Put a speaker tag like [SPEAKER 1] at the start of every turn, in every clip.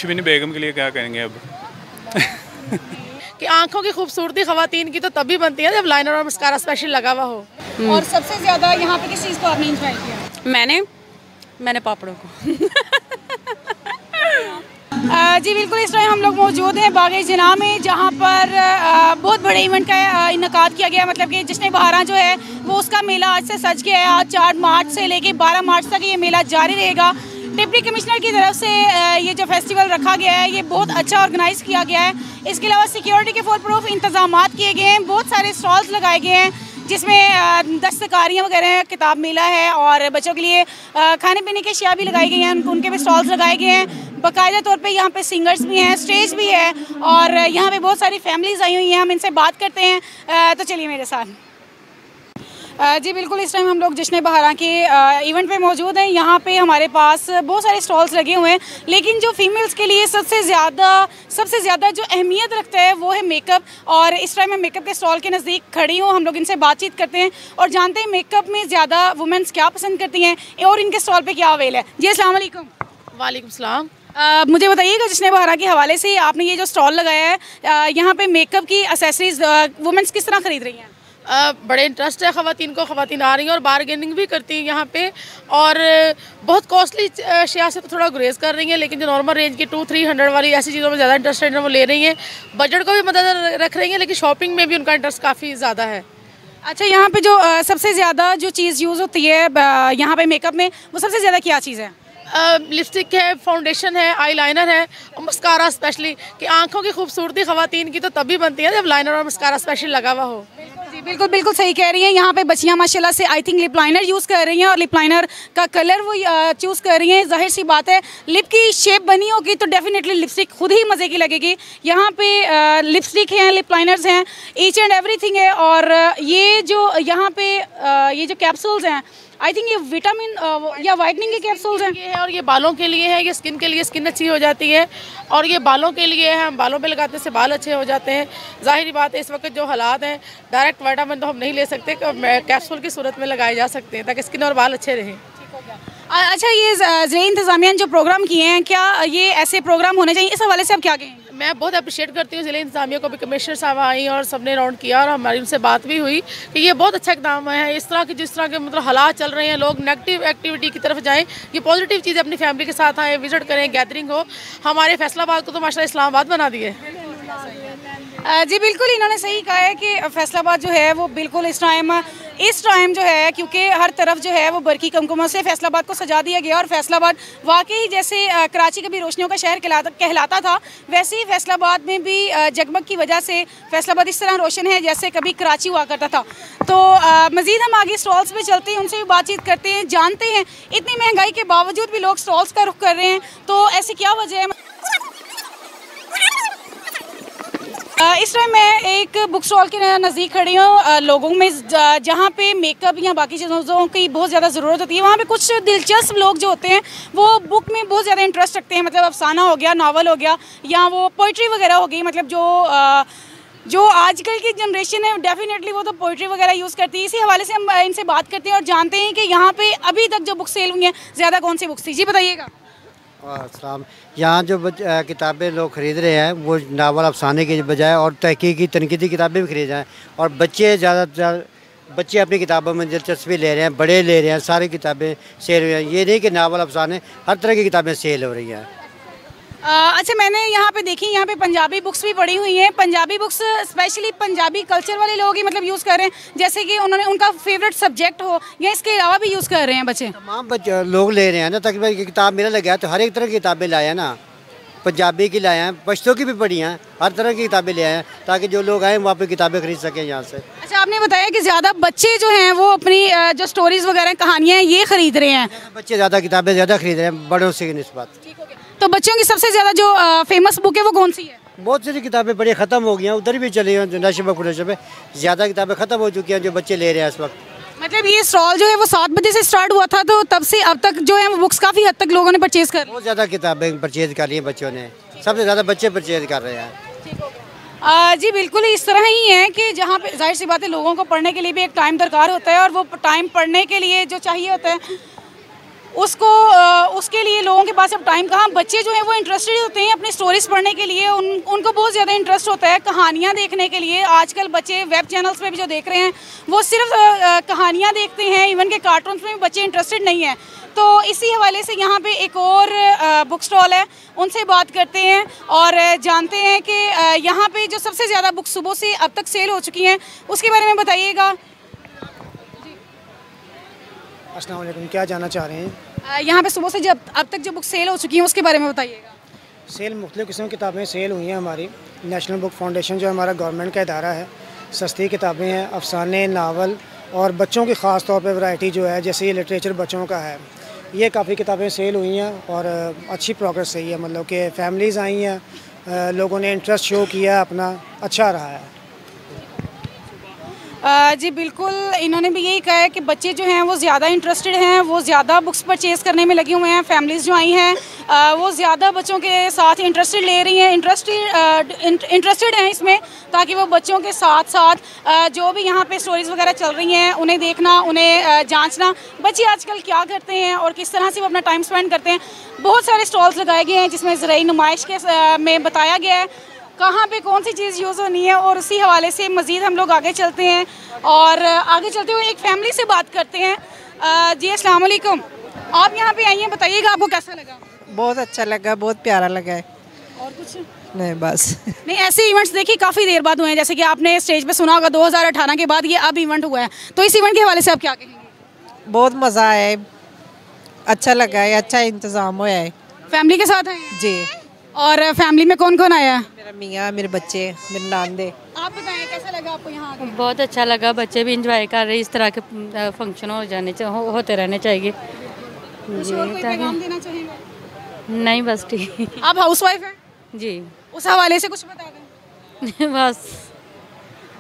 [SPEAKER 1] कुछ भी नहीं, बेगम के लिए क्या करेंगे अब।
[SPEAKER 2] कि आंखों की खूबसूरती खवातीन की तो तभी बनती है जब लाइनर और मस्कारा स्पेशल लगा हुआ हो।
[SPEAKER 3] और सबसे ज़्यादा यहाँ पे किस चीज़ को आपने इंजॉय किया?
[SPEAKER 4] मैंने पापड़ों को।
[SPEAKER 3] जी बिल्कुल, इस टाइम हम लोग मौजूद हैं बाग़ जिना में, जहाँ पर बहुत बड़े इवेंट का इनकाद किया गया। मतलब कि जश्न बहारां जो है वो उसका मेला आज से सज गया है। आज 4 मार्च से लेके 12 मार्च तक ये मेला जारी रहेगा। डिप्टी कमिश्नर की तरफ से ये जो फेस्टिवल रखा गया है ये बहुत अच्छा ऑर्गेनाइज़ किया गया है। इसके अलावा सिक्योरिटी के फुल प्रूफ इंतजाम किए गए हैं। बहुत सारे स्टॉल्स लगाए गए हैं जिसमें दस्तकारियाँ वगैरह हैं, किताब मेला है और बच्चों के लिए खाने पीने की अशिया भी लगाई गई हैं। उनके भी स्टॉल्स लगाए गए हैं। बाकायदा तौर पे यहाँ पे सिंगर्स भी हैं, स्टेज भी है और यहाँ पे बहुत सारी फैमिलीज़ आई हुई हैं। हम इनसे बात करते हैं, तो चलिए मेरे साथ। जी बिल्कुल, इस टाइम हम लोग जश्न बहारां के इवेंट पे मौजूद हैं। यहाँ पे हमारे पास बहुत सारे स्टॉल्स लगे हुए हैं, लेकिन जो फीमेल्स के लिए सबसे ज़्यादा जो अहमियत रखता है वो है मेकअप। और इस टाइम मैं मेकअप के स्टॉल के नज़दीक खड़ी हूँ। हम लोग इनसे बातचीत करते हैं और जानते हैं मेकअप में ज़्यादा वुमेंस क्या पसंद करती हैं और इनके स्टॉल पर क्या अवेल है। जी अस्सलाम वालेकुम।
[SPEAKER 2] वालेकुम सलाम।
[SPEAKER 3] मुझे बताइएगा, जश्न बहारां के हवाले से आपने ये जो स्टॉल लगाया है, यहाँ पे मेकअप की एक्सेसरीज वुमेंस किस तरह ख़रीद रही हैं?
[SPEAKER 2] बड़े इंटरेस्ट है ख़वातीन को, ख़वातीन आ रही हैं और बारगेनिंग भी करती हैं यहाँ पे। और बहुत कॉस्टली अशिया से तो थोड़ा गुरेज कर रही हैं, लेकिन जो नॉर्मल रेंज की 200-300 वाली ऐसी चीज़ों में ज़्यादा इंटरेस्टेड है वो ले रही हैं। बजट को भी मद्देनजर रख रही हैं, लेकिन शॉपिंग में भी उनका इंटरेस्ट काफ़ी ज़्यादा है।
[SPEAKER 3] अच्छा, यहाँ पे जो सबसे ज़्यादा जो चीज़ यूज़ होती है यहाँ पे मेकअप में, वो सबसे ज़्यादा क्या चीज़ है?
[SPEAKER 2] लिपस्टिक है, फाउंडेशन है, आईलाइनर है और मस्कारा स्पेशली। कि आंखों की खूबसूरती खवातीन की तो तभी बनती है जब लाइनर और मस्कारा स्पेशल लगा हुआ हो।
[SPEAKER 3] जी बिल्कुल सही कह रही हैं। यहाँ पे बच्चियाँ माशाल्लाह से I think lip liner use कर रही हैं और लिप लाइनर का कलर वो चूज़ कर रही हैं। जाहिर सी बात है, लिप की शेप बनी होगी तो डेफिनेटली लिपस्टिक खुद ही मज़े की लगेगी। यहाँ पे लिपस्टिक हैं, लिप लाइनर्स हैं, ईच एंड एवरीथिंग है। और ये जो यहाँ पे ये जो कैप्सूल्स हैं, आई थिंक ये विटामिन या वाइटनिंग के कैप्सूल्स हैं।
[SPEAKER 2] ये है और ये बालों के लिए है, ये स्किन के लिए, स्किन अच्छी हो जाती है। और ये बालों के लिए है, हम बालों पे लगाने से बाल अच्छे हो जाते हैं। ज़ाहिर बात है इस वक्त जो हालात हैं, डायरेक्ट विटामिन तो हम नहीं ले सकते, कैप्सूल की सूरत में लगाए जा सकते हैं ताकि स्किन और बाल अच्छे रहें।
[SPEAKER 3] अच्छा, ये ज़िले इंतज़ामिया ने जो प्रोग्राम किए हैं, क्या ये ऐसे प्रोग्राम होने चाहिए? इस हवाले से आप क्या कहेंगे?
[SPEAKER 2] मैं बहुत अप्रिशिएट करती हूँ ज़िले इंतज़ामिया को भी। कमिश्नर साहब आई और सबने राउंड किया और हमारी उनसे बात भी हुई कि ये बहुत अच्छा इक़दाम है। इस तरह के जिस तरह के मतलब हालात चल रहे हैं, लोग नेगेटिव एक्टिविटी की तरफ जाएँ, ये पॉजिटिव चीज़ें अपनी फैमिली के साथ आएँ, विजिट करें, गैदरिंग हो। हमारे फैसलाबाद को तो माशाल्लाह इस्लामाबाद बना दिए।
[SPEAKER 3] जी बिल्कुल, इन्होंने सही कहा है कि फैसलाबाद जो है वो बिल्कुल इस टाइम जो है, क्योंकि हर तरफ जो है वो बरकी कुमकुमों से फैसलाबाद को सजा दिया गया। और फैसलाबाद वाकई जैसे कराची कभी रोशनियों का शहर कहलाता था, वैसे ही फैसलाबाद में भी जगमग की वजह से फैसलाबाद इस तरह रोशन है जैसे कभी कराची हुआ करता था। तो मज़ीद हम आगे स्टॉल्स पे चलते हैं, उनसे भी बातचीत करते हैं, जानते हैं इतनी महंगाई के बावजूद भी लोग स्टॉल्स का रुख कर रहे हैं, तो ऐसी क्या वजह है? इस टाइम मैं एक बुक स्टॉल के नज़दीक खड़ी हूँ। लोगों में जहाँ पे मेकअप या बाकी चीज़ों की बहुत ज़्यादा ज़रूरत होती है, वहाँ पे कुछ दिलचस्प लोग जो होते हैं वो बुक में बहुत ज़्यादा इंटरेस्ट रखते हैं। मतलब अफसाना हो गया, नावल हो गया, या वो पोइट्री वगैरह हो गई। मतलब जो आजकल की जनरेशन है डेफिनेटली वो तो पोइट्री वगैरह यूज़ करती है। इसी हवाले से हम इनसे बात करते हैं और जानते हैं कि यहाँ पे अभी तक जो बुक सेल हुई हैं ज़्यादा कौन सी बुक्स थी। जी बताइएगा।
[SPEAKER 5] अस्सलाम। यहाँ जो किताबें लोग ख़रीद रहे हैं वो नावल अफसाने के बजाय और तहकीकी तनकीदी किताबें भी खरीद रहे हैं। और बच्चे अपनी किताबों में दिलचस्पी ले रहे हैं, बड़े ले रहे हैं, सारी किताबें सेल हो रही हैं। ये नहीं कि नावल अफसाने, हर तरह की किताबें सेल हो रही हैं।
[SPEAKER 3] अच्छा, मैंने यहाँ पे देखी, यहाँ पे पंजाबी बुक्स भी पड़ी हुई हैं। Punjabi books specially Punjabi culture वाले लोग ही मतलब यूज़ कर रहे हैं, जैसे कि उनका फेवरेट सब्जेक्ट हो, या इसके अलावा भी यूज़ कर रहे हैं बच्चे?
[SPEAKER 5] तमाम बच्चे लोग ले रहे हैं ना। तकरीबन किताब मेरा लगा है तो हर एक तरह की किताबें लाए हैं ना। पंजाबी की लाए हैं, पश्तो की भी पढ़ी हैं, हर तरह की किताबें ले आए हैं ताकि जो लोग आए वहाँ पे किताबें खरीद सकें यहाँ से।
[SPEAKER 3] अच्छा, आपने बताया कि ज़्यादा बच्चे जो हैं वो अपनी जो स्टोरीज़ वगैरह कहानियाँ हैं ये ख़रीद रहे हैं।
[SPEAKER 5] बच्चे ज़्यादा किताबें ज़्यादा खरीद रहे हैं बड़ों से निस्बत।
[SPEAKER 3] तो बच्चों की सबसे ज़्यादा जो फेमस बुक है वो कौन सी है?
[SPEAKER 5] बहुत सारी किताबें बड़ी ख़त्म हो गई हैं, उधर भी चली हैं नशे में ज़्यादा किताबें ख़त्म हो चुकी हैं जो बच्चे ले रहे हैं इस वक्त।
[SPEAKER 3] मतलब ये स्टॉल जो है वो 7 बजे से स्टार्ट हुआ था, तो तब से अब तक जो है वो बुक्स काफ़ी हद तक लोगों ने परचेज़ कर,
[SPEAKER 5] बहुत ज़्यादा किताबें परचेज़ कर ली हैं बच्चों ने। सबसे ज़्यादा बच्चे परचेज़ कर रहे हैं।
[SPEAKER 3] जी बिल्कुल इस तरह ही है कि जहाँ पे जाहिर सी बात है लोगों को पढ़ने के लिए भी एक टाइम दरकार होता है, और वो टाइम पढ़ने के लिए जो चाहिए होता है उसके लिए लोगों के पास अब टाइम कहाँ। बच्चे जो हैं वो इंटरेस्टेड होते हैं अपनी स्टोरीज पढ़ने के लिए, उनको बहुत ज़्यादा इंटरेस्ट होता है कहानियाँ देखने के लिए। आजकल बच्चे वेब चैनल्स पे भी जो देख रहे हैं वो सिर्फ कहानियाँ देखते हैं, इवन के कार्टून्स में भी बच्चे इंटरेस्टेड नहीं हैं। तो इसी हवाले से यहाँ पे एक और बुक स्टॉल है, उनसे बात करते हैं और जानते हैं कि यहाँ पे जो सबसे ज़्यादा बुक सुबह से अब तक सेल हो चुकी हैं उसके बारे में बताइएगा।
[SPEAKER 1] अस्सलाम वालेकुम, क्या जानना चाह रहे हैं?
[SPEAKER 3] यहाँ पे सुबह से जब अब तक जो बुक सेल हो चुकी हैं उसके बारे में बताइएगा।
[SPEAKER 1] सेल मुख्तलिफ़ किस्म की किताबें सेल हुई हैं। हमारी नेशनल बुक फाउंडेशन जो हमारा गवर्नमेंट का इदारा है, सस्ती किताबें हैं, अफसाने, नावल और बच्चों की ख़ास तौर पे वैरायटी जो है, जैसे ये लिटरेचर बच्चों का है, ये काफ़ी किताबें सेल हुई हैं और अच्छी प्रोग्रेस रही है। मतलब कि फ़ैमिलीज़ आई हैं, लोगों ने इंटरेस्ट शो किया, अपना अच्छा रहा है।
[SPEAKER 3] जी बिल्कुल, इन्होंने भी यही कहा है कि बच्चे जो हैं वो ज़्यादा इंटरेस्टेड हैं, वो ज़्यादा बुक्स परचेज़ करने में लगे हुए हैं। फैमिलीज़ जो आई हैं वो ज़्यादा बच्चों के साथ इंटरेस्टेड ले रही हैं, इंटरेस्टेड हैं इसमें, ताकि वो बच्चों के साथ साथ जो भी यहाँ पे स्टोरीज़ वगैरह चल रही हैं उन्हें देखना, उन्हें जांचना, बच्चे आजकल क्या करते हैं और किस तरह से वो अपना टाइम स्पेंड करते हैं। बहुत सारे स्टॉल्स लगाए गए हैं जिसमें ज़राई नुमाइश के में बताया गया है कहाँ पे कौन सी चीज़ यूज़ होनी है, और उसी हवाले से मज़ीद हम लोग आगे चलते हैं और आगे चलते हुए एक फैमिली से बात करते हैं। जी अस्सलाम वालेकुम, आप यहाँ पे आई हैं, बताइएगा आपको कैसा लगा?
[SPEAKER 6] बहुत अच्छा लगा, बहुत प्यारा लगा है।
[SPEAKER 3] और कुछ
[SPEAKER 6] नहीं बस
[SPEAKER 3] नहीं, ऐसे इवेंट्स देखिए काफ़ी देर बाद हुए हैं, जैसे कि आपने स्टेज पे सुना होगा 2018 के बाद ये अब इवेंट हुआ है, तो इस इवेंट के हवाले से आप क्या कहेंगे?
[SPEAKER 6] बहुत मज़ा आया है, अच्छा लगा है, अच्छा इंतज़ाम हुआ है।
[SPEAKER 3] फैमिली के साथ आए हैं?
[SPEAKER 6] जी।
[SPEAKER 3] और फैमिली में कौन कौन आया है?
[SPEAKER 6] मेरा मियाँ, मेरे बच्चे, मेरे नानदे।
[SPEAKER 3] आप बताएं कैसा लगा आपको यहाँ आके?
[SPEAKER 4] बहुत अच्छा लगा, बच्चे भी इंजॉय कर रहे हैं। इस तरह के फंक्शन होते रहने चाहिए।
[SPEAKER 3] कुछ और कोई पैगाम देना चाहेंगे?
[SPEAKER 4] नहीं बस ठीक।
[SPEAKER 3] आप हाउसवाइफ हैं?
[SPEAKER 4] जी
[SPEAKER 3] उस हवाले से कुछ बता दें।
[SPEAKER 4] बस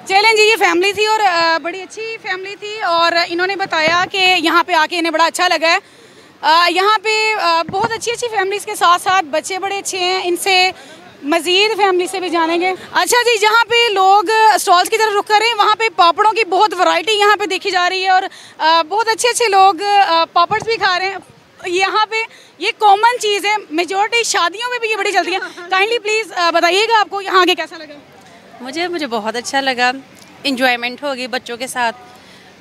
[SPEAKER 3] चलें जी, ये फैमिली थी और बड़ी अच्छी फैमिली थी और इन्होंने बताया कि यहाँ पे आके इन्हें बड़ा अच्छा लगा है। यहाँ पे बहुत अच्छी अच्छी फैमिलीज़ के साथ साथ बच्चे बड़े अच्छे हैं, इनसे मज़ीद फैमिली से भी जानेंगे। अच्छा जी, जहाँ पे लोग स्टॉल्स की तरफ रुख कर रहे हैं वहाँ पे पापड़ों की बहुत वैरायटी यहाँ पे देखी जा रही है और बहुत अच्छे अच्छे लोग पापड़ भी खा रहे हैं। यहाँ पे ये कॉमन चीज़ है, मेजॉरिटी शादियों में भी ये बड़ी चलती है। काइंडली प्लीज़ बताइएगा आपको यहाँ आके कैसा लगा?
[SPEAKER 4] मुझे बहुत अच्छा लगा, इंजॉयमेंट होगी बच्चों के साथ।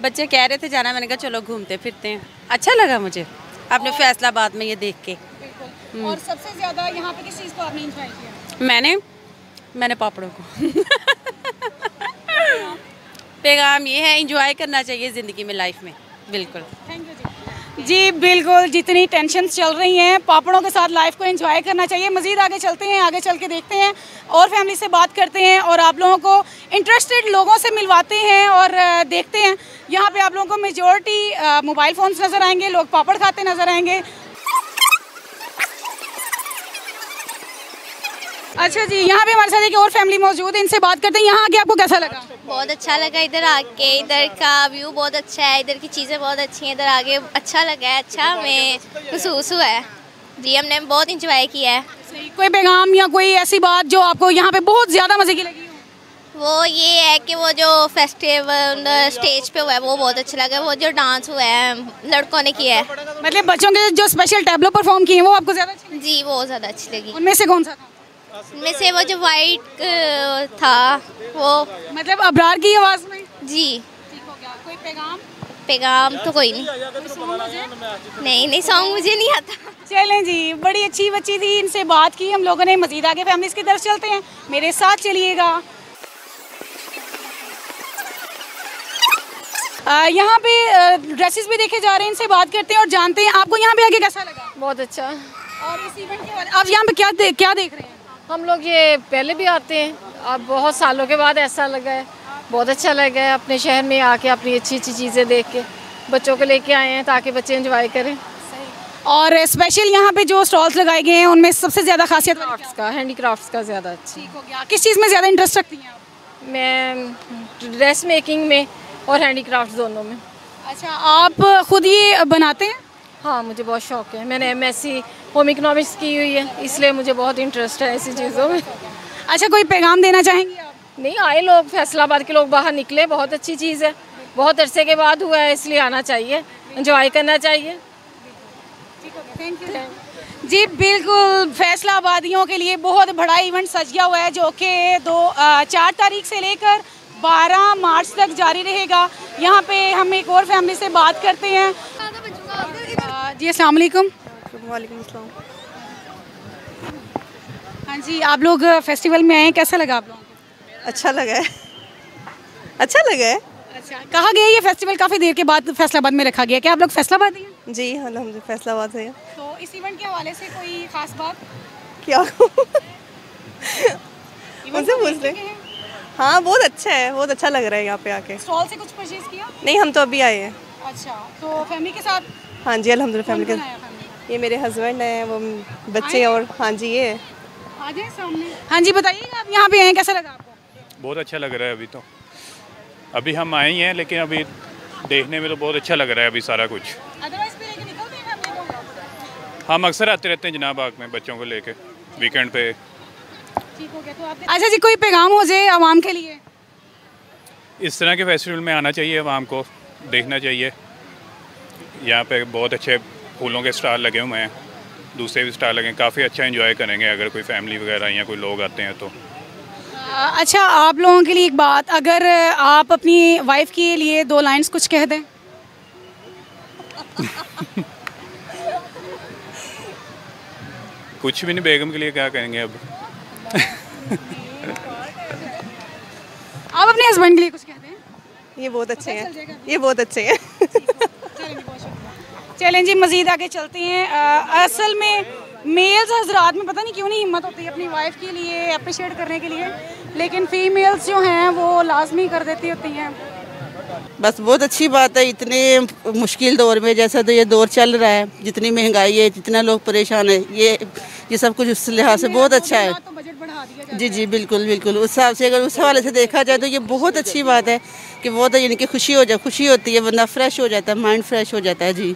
[SPEAKER 4] बच्चे कह रहे थे जाना, मैंने कहा चलो घूमते फिरते हैं। अच्छा लगा मुझे अपने फैसलाबाद में ये देख के।
[SPEAKER 3] और सबसे ज़्यादा यहाँ पे किस चीज़ को आपने एंजॉय किया?
[SPEAKER 4] मैंने पापड़ों को पैगाम ये है, एंजॉय करना चाहिए ज़िंदगी में, लाइफ में। बिल्कुल,
[SPEAKER 3] थैंक यू जी। बिल्कुल, जितनी टेंशन चल रही हैं पापड़ों के साथ लाइफ को एंजॉय करना चाहिए। मज़ीद आगे चलते हैं, आगे चल के देखते हैं और फैमिली से बात करते हैं और आप लोगों को इंटरेस्टेड लोगों से मिलवाते हैं और देखते हैं। यहाँ पे आप लोगों को मेजॉरिटी मोबाइल फ़ोन्स नज़र आएंगे, लोग पापड़ खाते नज़र आएंगे। अच्छा जी, यहाँ पे हमारे साथ एक और फैमिली मौजूद है, इनसे बात करते हैं। यहाँ आके आपको कैसा लगा?
[SPEAKER 7] बहुत अच्छा लगा इधर आके, इधर का व्यू बहुत अच्छा है, इधर की चीज़ें बहुत अच्छी हैं, इधर आके अच्छा लगा है, अच्छा हमें महसूस हुआ है जी, हमने बहुत इंजॉय किया है।
[SPEAKER 3] कोई पैगाम या कोई ऐसी बात जो आपको यहाँ पे बहुत ज़्यादा मज़े की लगी हो?
[SPEAKER 7] वो ये है कि वो जो फेस्टिवल स्टेज पे हुआ है वो बहुत अच्छा लगा, वो जो डांस हुआ है लड़कों ने किया है।
[SPEAKER 3] मतलब बच्चों के जो स्पेशल टैबलो परफॉर्म किए हैं वो आपको ज़्यादा अच्छी लगी?
[SPEAKER 7] जी वो ज़्यादा अच्छी लगी।
[SPEAKER 3] उनमें से कौन सा था?
[SPEAKER 7] उनमें से वो जो वाइट था वो,
[SPEAKER 3] मतलब अबरार की आवाज़ में?
[SPEAKER 7] जी।
[SPEAKER 3] ठीक हो गया। कोई पैगाम?
[SPEAKER 7] पैगाम तो कोई नहीं, नहीं सॉन्ग मुझे नहीं आता।
[SPEAKER 3] चलें जी, बड़ी अच्छी बच्ची थी, इनसे बात की हम लोगों ने। मज़ीद आगे फैमिलीज़ की तरफ चलते हैं, मेरे साथ चलिएगा। यहाँ पे ड्रेसेस भी देखे जा रहे हैं, इनसे बात करते हैं और जानते हैं आपको यहाँ पे आके कैसा लगा?
[SPEAKER 2] बहुत अच्छा।
[SPEAKER 3] और इस इवेंट के बारे आप यहाँ पे क्या देख रहे हैं?
[SPEAKER 2] हम लोग ये पहले भी आते हैं, अब बहुत सालों के बाद ऐसा लगा है, बहुत अच्छा लगा है अपने शहर में आके अपनी अच्छी अच्छी चीज़ें देख के। बच्चों को लेके आए हैं ताकि बच्चे एंजॉय करें।
[SPEAKER 3] और स्पेशल यहाँ पे जो स्टॉल्स लगाए गए हैं उनमें सबसे ज़्यादा खासियत
[SPEAKER 2] क्राफ्ट्स का, हैंडीक्राफ्ट्स का ज़्यादा अच्छा।
[SPEAKER 3] ठीक हो गया। किस चीज़ में ज़्यादा इंटरेस्ट रखती हैं आप?
[SPEAKER 2] मैं ड्रेस मेकिंग में और हैंडीक्राफ्ट दोनों में।
[SPEAKER 3] अच्छा, आप खुद ये बनाते हैं?
[SPEAKER 2] हाँ, मुझे बहुत शौक़ है। मैंने MSc होम इकोनॉमिक्स की हुई है, इसलिए मुझे बहुत इंटरेस्ट है ऐसी चीज़ों में।
[SPEAKER 3] अच्छा, कोई पैगाम देना चाहेंगी आप?
[SPEAKER 2] नहीं, आए लोग, फैसलाबाद के लोग बाहर निकले, बहुत अच्छी चीज़ है, बहुत अरसे के बाद हुआ है, इसलिए आना चाहिए, एंजॉय करना चाहिए।
[SPEAKER 3] थैंक यू जी। बिल्कुल फैसलाबादियों के लिए बहुत बड़ा इवेंट सज गया हुआ है जो कि 4 तारीख से लेकर 12 मार्च तक जारी रहेगा। यहाँ पे हम एक और फैमिली से बात करते हैं। जी अस्सलाम वालेकुम।
[SPEAKER 8] वालेकुम अस्सलाम।
[SPEAKER 3] हाँ जी, आप लोग फेस्टिवल में आए हैं, कैसा लगा आप लोगों को?
[SPEAKER 8] अच्छा लगा है, अच्छा लगा है।
[SPEAKER 3] अच्छा, कहाँ गया ये फेस्टिवल? काफ़ी देर के बाद फैसलाबाद में रखा गया, क्या आप लोग फैसलाबादी हैं?
[SPEAKER 8] जी हम फैसलाबाद से।
[SPEAKER 3] तो इस इवेंट के हवाले से कोई खास बात
[SPEAKER 8] क्या उनसे पूछ लें। हाँ बहुत अच्छा है, बहुत अच्छा लग रहा है यहाँ पे आके।
[SPEAKER 3] स्टॉल से कुछ परचेज किया?
[SPEAKER 8] नहीं, हम तो अभी आए हैं।
[SPEAKER 3] अच्छा, तो फैमिली के साथ?
[SPEAKER 8] हाँ जी अल्हम्दुलिल्लाह फैमिली
[SPEAKER 3] कौन-कौन आया
[SPEAKER 8] के।
[SPEAKER 3] फैमिली?
[SPEAKER 8] ये मेरे हस्बैंड हैं, वो बच्चे और हाँ जी ये
[SPEAKER 3] आ जाए सामने। हाँ जी बताइए, आप यहाँ पे आए हैं, कैसा लगा आपको?
[SPEAKER 9] बहुत अच्छा लग रहा है। अभी हम आए ही हैं, लेकिन अभी देखने में तो बहुत अच्छा लग रहा है अभी सारा कुछ।
[SPEAKER 3] अदरवाइज पे लेके निकलते हैं फैमिली को?
[SPEAKER 9] हम अक्सर आते रहते हैं जनाब बाग में बच्चों को लेके वीकेंड पे।
[SPEAKER 3] ठीक हो गया। तो आप अच्छा जी, कोई पैगाम हो जाए आवाम के लिए?
[SPEAKER 9] इस तरह के फेस्टिवल में आना चाहिए, आवाम को देखना चाहिए। यहाँ पे बहुत अच्छे फूलों के स्टॉल लगे हुए हैं, दूसरे भी स्टॉल लगे हैं, काफ़ी अच्छा एंजॉय करेंगे अगर कोई फैमिली वगैरह या कोई लोग आते हैं तो।
[SPEAKER 3] अच्छा, आप लोगों के लिए एक बात, अगर आप अपनी वाइफ के लिए 2 लाइंस कुछ कह दें?
[SPEAKER 9] कुछ भी नहीं, बेगम के लिए क्या कहेंगे अब।
[SPEAKER 3] आप अपने हस्बैंड के लिए कुछ कह दें?
[SPEAKER 8] ये बहुत अच्छे हैं, ये बहुत अच्छे हैं।
[SPEAKER 3] चलें जी, मज़ीद आगे चलते हैं। असल में मेल्स हजरात में पता नहीं क्यों नहीं हिम्मत होती अपनी वाइफ के लिए अप्रिशिएट करने के लिए, लेकिन फीमेल्स जो हैं वो लाजमी कर देती होती हैं।
[SPEAKER 10] बस बहुत अच्छी बात है, इतने मुश्किल दौर में, जैसा तो ये दौर चल रहा है, जितनी महंगाई है, जितना लोग परेशान है, ये सब कुछ उस लिहाज से बहुत अच्छा है।
[SPEAKER 3] तो बजट बढ़ा दिया जाता
[SPEAKER 10] जी जी बिल्कुल बिल्कुल, उस हिसाब से अगर उस हवाले से देखा जाए तो ये बहुत अच्छी बात है कि बहुत यानी कि खुशी होती है, बंदा फ्रेश हो जाता है, माइंड फ्रेश हो जाता है। जी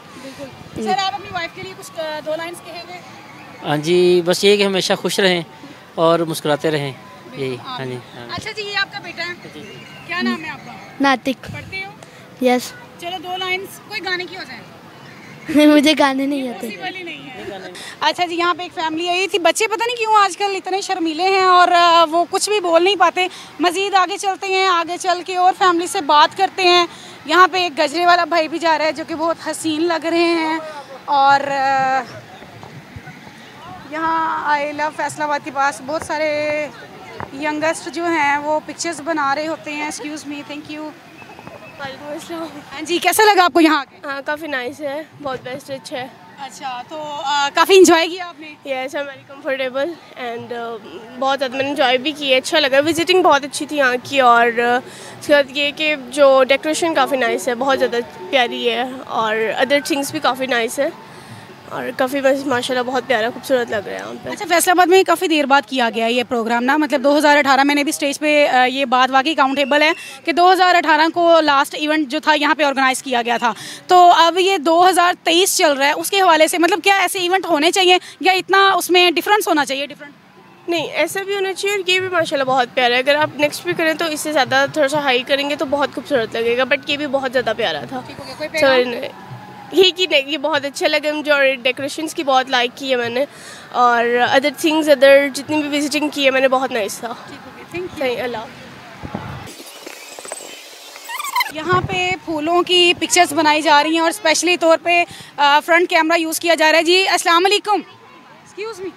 [SPEAKER 3] सर, आप अपनी वाइफ के लिए कुछ 2 लाइंस कहेंगे?
[SPEAKER 11] हाँ जी, बस ये कि हमेशा खुश रहें और मुस्कुराते रहें, यही। हाँ जी।
[SPEAKER 3] अच्छा जी, ये आपका बेटा है, क्या नाम है आपका?
[SPEAKER 12] नातिक।
[SPEAKER 3] पढ़ते हो?
[SPEAKER 12] यस।
[SPEAKER 3] चलो 2 लाइंस कोई गाने की हो जाए।
[SPEAKER 12] मुझे गाने नहीं आते।
[SPEAKER 3] नहीं है। अच्छा जी, यहाँ पे एक फैमिली आई थी, बच्चे पता नहीं क्यों आजकल इतने शर्मीले हैं और वो कुछ भी बोल नहीं पाते। मज़ीद आगे चलते हैं, आगे चल के और फैमिली से बात करते हैं। यहाँ पे एक गजरे वाला भाई भी जा रहा है जो कि बहुत हसीन लग रहे हैं। और यहाँ आई लव फैसलाबाद के पास बहुत सारे यंगस्ट जो हैं वो पिक्चर्स बना रहे होते हैं। Excuse me, thank you. हाँ जी, कैसा लगा आपको यहाँ आके?
[SPEAKER 13] हाँ, काफ़ी नाइस है, बहुत बेस्ट, अच्छा है।
[SPEAKER 3] अच्छा, तो काफ़ी इंजॉय किया आपने?
[SPEAKER 13] Yes, I am very comfortable and बहुत ज़्यादा मैंने इंजॉय भी किया, अच्छा लगा। विजिटिंग बहुत अच्छी थी यहाँ की, और उसके बाद ये कि जो डेकोरेशन काफ़ी नाइस है, बहुत ज़्यादा प्यारी है, और अदर थिंग्स भी काफ़ी नाइस है, और काफ़ी माशाल्लाह बहुत प्यारा खूबसूरत लग रहा है यहाँ पे।
[SPEAKER 3] अच्छा, फैसलाबाद में काफ़ी देर बाद किया गया है ये प्रोग्राम ना, मतलब 2018 मैंने भी स्टेज पे ये बात वाकई काउंटेबल है कि 2018 को लास्ट इवेंट जो था यहाँ पे ऑर्गेनाइज़ किया गया था। तो अब ये 2023 चल रहा है, उसके हवाले से मतलब क्या ऐसे इवेंट होने चाहिए या इतना उसमें डिफरेंस होना चाहिए? डिफरेंट
[SPEAKER 13] नहीं, ऐसा भी होना चाहिए, और ये भी माशाल्लाह बहुत प्यारा है। अगर आप नेक्स्ट भी करें तो इससे ज़्यादा थोड़ा सा हाई करेंगे तो बहुत खूबसूरत लगेगा, बट ये भी बहुत ज़्यादा प्यारा था। यही कि ये बहुत अच्छा लगा मुझे, और डेकोरेशंस की बहुत लाइक की है मैंने, और अदर थिंग्स, अदर जितनी भी विजिटिंग की है मैंने, बहुत नाइस था। Thank you. अल्लाह।
[SPEAKER 3] यहाँ पे फूलों की पिक्चर्स बनाई जा रही हैं और स्पेशली तौर पे फ्रंट कैमरा यूज़ किया जा रहा है। जी अस्सलाम वालेकुम। Excuse me.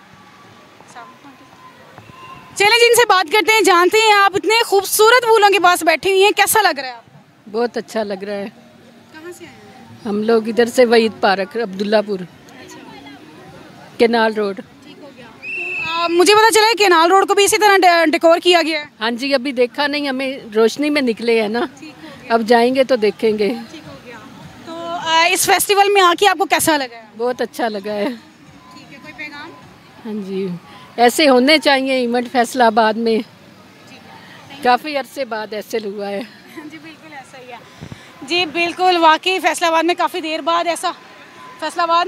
[SPEAKER 3] चलें जी, इनसे बात करते हैं, जानते हैं आप इतने खूबसूरत फूलों के पास बैठी हुई हैं, कैसा लग रहा है आपको?
[SPEAKER 14] बहुत अच्छा लग रहा है।
[SPEAKER 3] कहाँ से आए हैं?
[SPEAKER 14] हम लोग इधर से Waheed park, Abdullapur, canal road.
[SPEAKER 3] ठीक हो गया। तो मुझे पता चला है केनाल रोड को भी इसी तरह डेकोर किया गया है।
[SPEAKER 14] हाँ जी, अभी देखा नहीं, हमें रोशनी में निकले हैं ना, अब जाएंगे तो देखेंगे।
[SPEAKER 3] ठीक हो गया। तो इस फेस्टिवल में आके आपको कैसा लगा?
[SPEAKER 14] बहुत अच्छा लगा है।
[SPEAKER 3] ठीक है, कोई पैगाम?
[SPEAKER 14] हाँ जी, ऐसे होने चाहिए इवेंट फैसलाबाद में, काफ़ी अरसे बाद ऐसे हुआ है।
[SPEAKER 3] जी बिल्कुल ऐसा ही है। जी बिल्कुल, वाकई फैसलाबाद में काफ़ी देर बाद ऐसा फैसलाबाद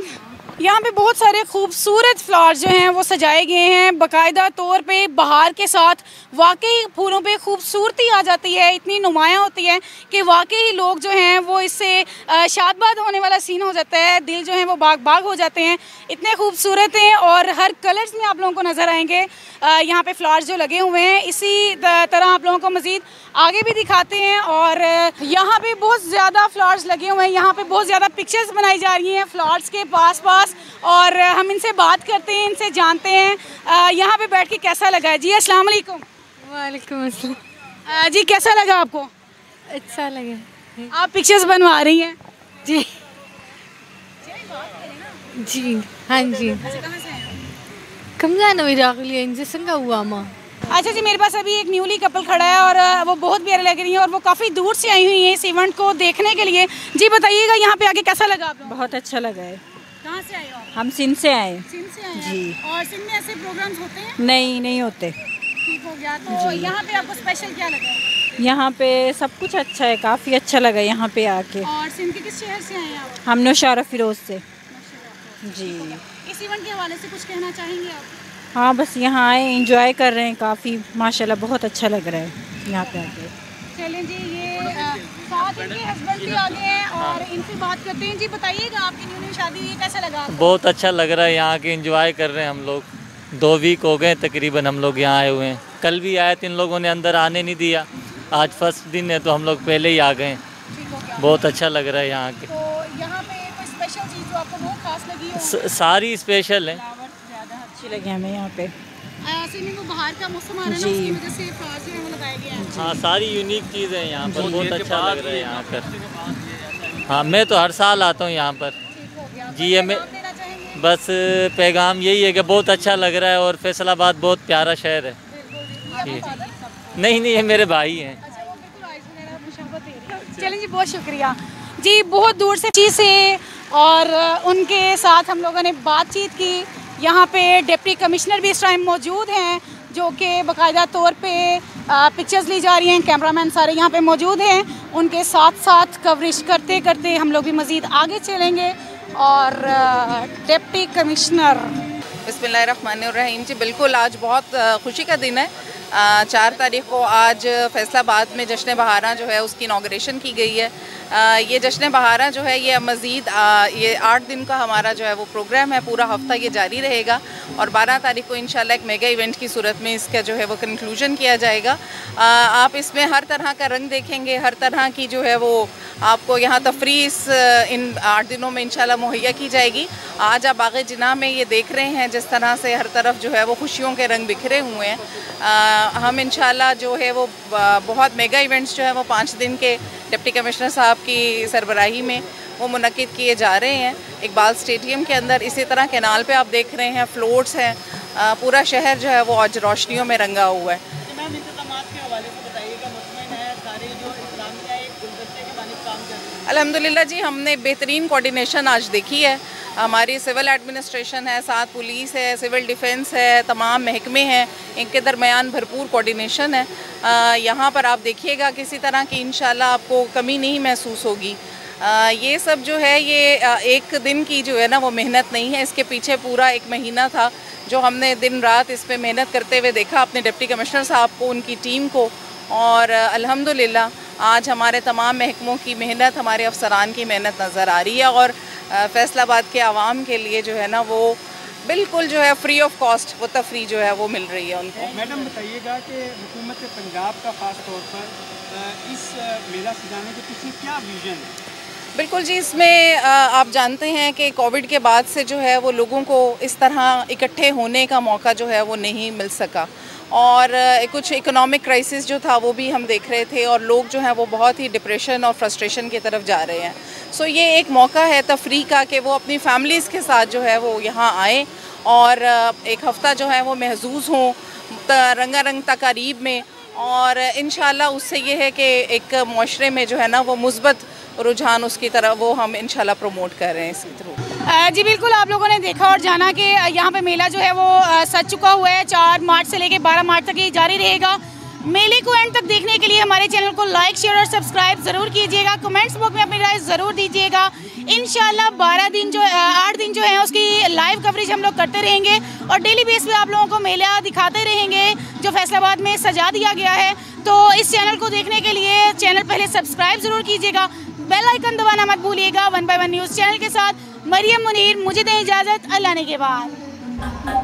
[SPEAKER 3] यहाँ पे बहुत सारे खूबसूरत फ्लावर्स जो हैं वो सजाए गए हैं बाकायदा तौर पे बहार के साथ। वाकई फूलों पे खूबसूरती आ जाती है, इतनी नुमायाँ होती है कि वाकई लोग जो हैं वो इससे शादबाद होने वाला सीन हो जाता है, दिल जो है वो बाग बाग हो जाते हैं। इतने खूबसूरत हैं और हर कलर्स में आप लोगों को नज़र आएंगे यहाँ पे फ्लावर्स जो लगे हुए हैं। इसी तरह आप लोगों को मज़ीद आगे भी दिखाते हैं और यहाँ पे बहुत ज़्यादा फ्लावर्स लगे हुए हैं। यहाँ पे बहुत ज़्यादा पिक्चर्स बनाई जा रही हैं फ्लावर्स के पास और हम इनसे बात करते हैं, इनसे जानते हैं यहाँ पे बैठ के कैसा लगा है। जी अस्सलाम वालेकुम।
[SPEAKER 15] वालेकुम अस्सलाम।
[SPEAKER 3] जी कैसा लगा आपको?
[SPEAKER 15] अच्छा लगा।
[SPEAKER 3] आप पिक्चर्स बनवा रही हैं?
[SPEAKER 15] जी जी हाँ जी। कम जाना मेरा इनसे संगा हुआ माँ।
[SPEAKER 3] अच्छा जी, मेरे पास अभी एक न्यूली कपल खड़ा है और वो बहुत प्यारे लग रही है और वो काफ़ी दूर से आई हुई है इस इवेंट को देखने के लिए। जी बताइएगा यहाँ पे आके कैसा लगा आपको?
[SPEAKER 16] बहुत अच्छा लगा है।
[SPEAKER 3] कहाँ से आए हो?
[SPEAKER 16] हम सिंध से आए।
[SPEAKER 3] सिंध से आए
[SPEAKER 16] जी।
[SPEAKER 3] और सिंध में ऐसे प्रोग्राम्स होते हैं?
[SPEAKER 16] नहीं होते।
[SPEAKER 3] ठीक हो गया। तो यहाँ पे आपको स्पेशल क्या लगा?
[SPEAKER 16] यहाँ पे सब कुछ अच्छा है, काफ़ी अच्छा लगा यहाँ पे आके।
[SPEAKER 3] और सिंध के किस शहर से आए आप?
[SPEAKER 16] हम नौशारा फिरोज से। जी।
[SPEAKER 3] इस इवेंट के हवाले से कुछ कहना चाहेंगे आप?
[SPEAKER 16] हाँ बस यहाँ आए, एंजॉय कर रहे हैं काफ़ी, माशाल्लाह बहुत अच्छा लग रहा है यहाँ पे आके।
[SPEAKER 3] चलें जी, ये साथ इनके हस्बैंड भी आ गए हैं और इनसे बात करते हैं। जी बताइएगा आपकी न्यू शादी हुई, कैसा लगा आपको?
[SPEAKER 17] बहुत अच्छा लग रहा है, यहाँ के एंजॉय कर रहे हैं हम लोग। 2 वीक हो गए तकरीबन हम लोग यहाँ आए हुए हैं। कल भी आए थे, इन लोगों ने अंदर आने नहीं दिया। आज फर्स्ट दिन है तो हम लोग पहले ही आ गए। बहुत अच्छा लग रहा है यहाँ के।
[SPEAKER 3] तो यहाँ पे कोई स्पेशल चीज़ जो आपको बहुत खास लगी हो?
[SPEAKER 17] सारी स्पेशल है।
[SPEAKER 16] अच्छी लगी हमें यहाँ पे।
[SPEAKER 3] वो बाहर का मौसम आ रहा है ना, उसकी वजह से फ्लावर्स जो है वो लगाए गए हैं।
[SPEAKER 17] हाँ सारी यूनिक चीज़ें हैं यहाँ पर, बहुत अच्छा लग रहा है यहाँ पर। हाँ मैं तो हर साल आता हूँ यहाँ पर। जी ये मैं बस पैगाम यही है कि बहुत अच्छा लग रहा है और फैसलाबाद बहुत प्यारा शहर है। जी नहीं ये मेरे भाई हैं।
[SPEAKER 3] चलें जी, बहुत शुक्रिया जी। बहुत दूर से और उनके साथ हम लोगों ने बातचीत की। यहाँ पे डिप्टी कमिश्नर भी इस टाइम मौजूद हैं जो कि बाकायदा तौर पे पिक्चर्स ली जा रही हैं। कैमरामैन सारे यहाँ पे मौजूद हैं, उनके साथ साथ कवरेज करते करते हम लोग भी मज़ीद आगे चलेंगे। और डिप्टी कमिश्नर
[SPEAKER 18] बिस्मिल्लाहिर्रहमानिर्रहीम जी, बिल्कुल आज बहुत खुशी का दिन है। 4 तारीख को आज फैसलाबाद में जश्न बहारा जो है उसकी इनाग्रेशन की गई है। ये जश्न बहारा जो है ये मज़ीद ये 8 दिन का हमारा जो है वो प्रोग्राम है, पूरा हफ्ता ये जारी रहेगा और 12 तारीख को इंशाल्लाह एक मेगा इवेंट की सूरत में इसका जो है वो कंक्लूजन किया जाएगा। आप इसमें हर तरह का रंग देखेंगे, हर तरह की जो है वो आपको यहाँ तफरीह इन 8 दिनों में इंशाल्लाह मुहैया की जाएगी। आज आप बाग़े जिना में ये देख रहे हैं जिस तरह से हर तरफ जो है वो खुशियों के रंग बिखरे हुए हैं। हम इंशाल्लाह जो है वो बहुत मेगा इवेंट्स जो है वो 5 दिन के डिप्टी कमिश्नर साहब की सरबराही में वो मुनक्किद किए जा रहे हैं इकबाल स्टेडियम के अंदर। इसी तरह कैनाल पे आप देख रहे हैं फ्लोट्स हैं, पूरा शहर जो है वो आज रोशनियों में रंगा हुआ है। अल्हम्दुलिल्लाह जी, हमने बेहतरीन कोऑर्डिनेशन आज देखी है। हमारी सिविल एडमिनिस्ट्रेशन है, साथ पुलिस है, सिविल डिफेंस है, तमाम महकमे हैं, इनके दरमियान भरपूर कोऑर्डिनेशन है। यहाँ पर आप देखिएगा किसी तरह की इंशाल्लाह आपको कमी नहीं महसूस होगी। ये सब जो है ये एक दिन की जो है ना वो मेहनत नहीं है, इसके पीछे पूरा 1 महीना था जो हमने दिन रात इस पर मेहनत करते हुए देखा अपने डिप्टी कमिश्नर साहब को, उनकी टीम को। और अल्हम्दुलिल्लाह आज हमारे तमाम महकमों की मेहनत, हमारे अफसरान की मेहनत नज़र आ रही है और फैसलाबाद के आवाम के लिए जो है ना वो बिल्कुल जो है फ्री ऑफ कॉस्ट वो तफरी जो है वो मिल रही है उनको।
[SPEAKER 19] मैडम बताइएगा कि हुकूमत पंजाब का ख़ास तौर पर इस मेला सजाने के पीछे क्या विज़न है?
[SPEAKER 18] बिल्कुल जी, इसमें आप जानते हैं कि कोविड के बाद से जो है वो लोगों को इस तरह इकट्ठे होने का मौका जो है वो नहीं मिल सका और कुछ इकोनॉमिक क्राइसिस जो था वो भी हम देख रहे थे और लोग जो हैं वो बहुत ही डिप्रेशन और फ्रस्ट्रेशन की तरफ जा रहे हैं। सो ये एक मौका है तफरीह का कि वो अपनी फैमिलीज़ के साथ जो है वो यहाँ आए और एक हफ़्ता जो है वो महसूस हों रंगारंग तकारीब में और इंशाल्लाह उससे ये है कि एक माशरे में जो है ना वो मुस्बत रुझान उसकी तरह वो हम इंशाल्लाह प्रमोट कर रहे हैं इसके थ्रू।
[SPEAKER 3] जी बिल्कुल, आप लोगों ने देखा और जाना कि यहाँ पे मेला जो है वो सज चुका हुआ है। 4 मार्च से लेकर 12 मार्च तक ये जारी रहेगा। मेले को एंड तक देखने के लिए हमारे चैनल को लाइक शेयर और सब्सक्राइब ज़रूर कीजिएगा। कमेंट्स बॉक्स में अपनी राय ज़रूर दीजिएगा। इंशाल्लाह 8 दिन जो है उसकी लाइव कवरेज हम लोग करते रहेंगे और डेली बेस पे आप लोगों को मेला दिखाते रहेंगे जो फैसलाबाद में सजा दिया गया है। तो इस चैनल को देखने के लिए चैनल पहले सब्सक्राइब ज़रूर कीजिएगा, बेल आइकन दबाना मत भूलिएगा। 1 by 1 न्यूज़ चैनल के साथ मरियम मुनीर, मुझे दें इजाज़त, अल्लाह ने के बाद।